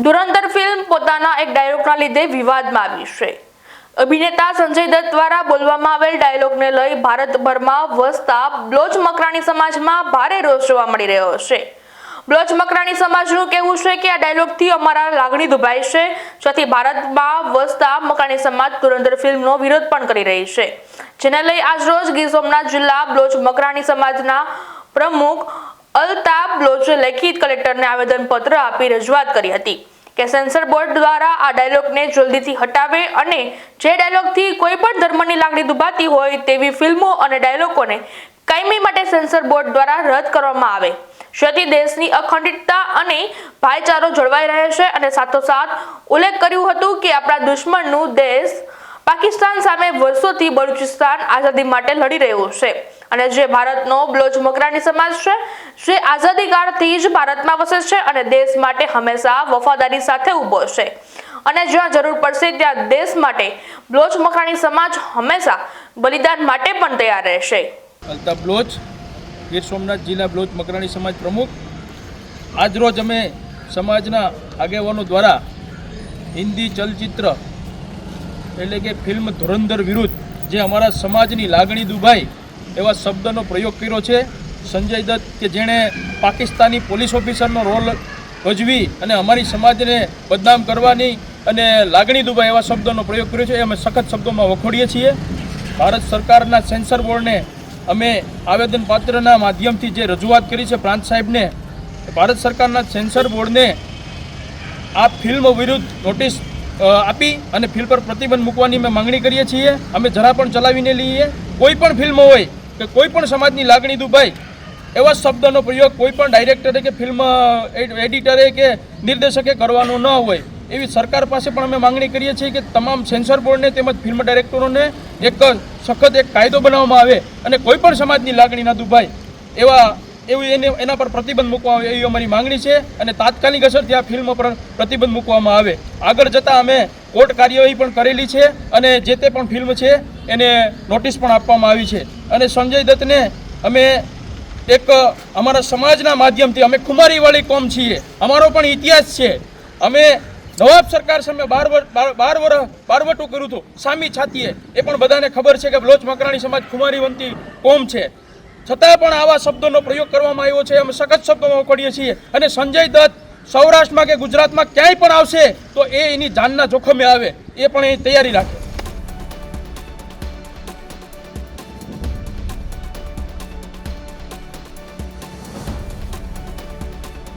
ધુરંધર film પોતાના એક ડાયલોગના લીધે વિવાદમાં આવી છે। અભિનેતા સંજય દત્ત દ્વારા બોલવામાં આવેલ ડાયલોગને લઈ ભારતભરમાં વસતા બ્લોચ મકરાણી સમાજમાં ભારે રોષ જોવા મળી રહ્યો છે। બ્લોચ મકરાણી સમાજનું કહેવું છે કે આ ડાયલોગથી અમારા લાગણી દુભાઈ છે, જેથી ભારતમાં વસતા મકરાણી સમાજ ધુરંધર ફિલ્મનો વિરોધ પણ કરી રહી છે, જેને લઈ આજરોજ ગીર સોમનાથ જિલ્લા બ્લોચ મકરાણી સમાજના પ્રમુખ અલ્તાફ બ્લોચે લેખિત કલેક્ટરને આવેદનપત્ર આપી રજૂઆત કરી હતી કે સેન્સર બોર્ડ દ્વારા આ ડાયલોગને જલ્દીથી હટાવે અને જે ડાયલોગથી કોઈ પણ ધર્મની લાગણી દુભાતી હોય તેવી ફિલ્મો અને ડાયલોગોને કાયમી માટે સેન્સર બોર્ડ દ્વારા રદ કરવામાં આવે, જેથી દેશની અખંડિતતા અને ભાઈચારો જળવાઈ રહે છે। અને સાથોસાથ ઉલ્લેખ કર્યું હતું કે આપણા દુશ્મનનું દેશ પાકિસ્તાન સામે વર્ષોથી બલુચિસ્તાન આઝાદી માટે લડી રહ્યું છે અને જે ભારતનો બ્લોચ મકરાણી સમાજ છે, જે આઝાદી કાળથી જ ભારતમાં વસે છે અને દેશ માટે હંમેશા વફાદારી સાથે ઊભો છે અને જ્યાં જરૂર પડશે ત્યાં દેશ માટે બ્લોચ મકરાણી સમાજ હંમેશા બલિદાન માટે પણ તૈયાર રહેશે। અલ્તાફ બ્લોચ, ગીર સોમનાથ જિલ્લા બ્લોચ મકરાણી સમાજ પ્રમુખ। આજરોજ અમે સમાજના આગેવાનો દ્વારા હિન્દી ચલચિત્ર એટલે કે ફિલ્મ ધુરંધર વિરુદ્ધ જે અમારા સમાજની લાગણી દુભાઈ એવા શબ્દનો પ્રયોગ કર્યો છે। સંજય દત્ત કે જેણે પાકિસ્તાની પોલીસ ઓફિસરનો રોલ ભજવી અને અમારી સમાજને બદનામ કરવાની અને લાગણી દુભાઈ એવા શબ્દોનો પ્રયોગ કર્યો છે, એ અમે સખત શબ્દોમાં વખોડીએ છીએ। ભારત સરકારના સેન્સર બોર્ડને અમે આવેદનપત્રના માધ્યમથી જે રજૂઆત કરી છે પ્રાંત સાહેબને, ભારત સરકારના સેન્સર બોર્ડને આ ફિલ્મ વિરુદ્ધ નોટિસ આપી અને ફિલ્મ પર પ્રતિબંધ મૂકવાની અમે માંગણી કરીએ છીએ। અમે જરા પણ ચલાવીને લઈએ, કોઈ પણ ફિલ્મ હોય કે કોઈ પણ સમાજની લાગણી દુભાઈ એવા શબ્દનો પ્રયોગ કોઈ પણ ડાયરેક્ટરે કે ફિલ્મ એડિટરે કે નિર્દેશકે કરવાનો ન હોય એવી સરકાર પાસે પણ અમે માંગણી કરીએ છીએ કે તમામ સેન્સર બોર્ડને તેમજ ફિલ્મ ડાયરેક્ટરોને એક સખત એક કાયદો બનાવવામાં આવે અને કોઈ પણ સમાજની લાગણી ના દુભાઈ એના પર પ્રતિબંધ મૂકવામાં આવે એવી અમારી માંગણી છે અને તાત્કાલિક અસરથી આ ફિલ્મ પર પ્રતિબંધ મૂકવામાં આવે। આગળ જતાં અમે કોર્ટ કાર્યવાહી પણ કરેલી છે અને જે તે પણ ફિલ્મ છે એને નોટિસ પણ આપવામાં આવી છે અને સંજય દત્તને અમે એક અમારા સમાજના માધ્યમથી, અમે ખુમારીવાળી કોમ છીએ, અમારો પણ ઇતિહાસ છે, અમે નવાબ સરકાર સામે 12 વર્ષ બારવટું કર્યું હતું સામી છાતીએ, એ પણ બધાને ખબર છે કે બ્લોચ મકરાણી સમાજ ખુમારીવંતી કોમ છે, છતાં પણ આવા શબ્દોનો પ્રયોગ કરવામાં આવ્યો છે। અમે સખત શબ્દોમાં વખોડીએ છીએ અને સંજય દત્ત સૌરાષ્ટ્રમાં કે ગુજરાતમાં ક્યાંય પણ આવશે તો એની જાનના જોખમે આવે એ પણ એ તૈયારી રાખે।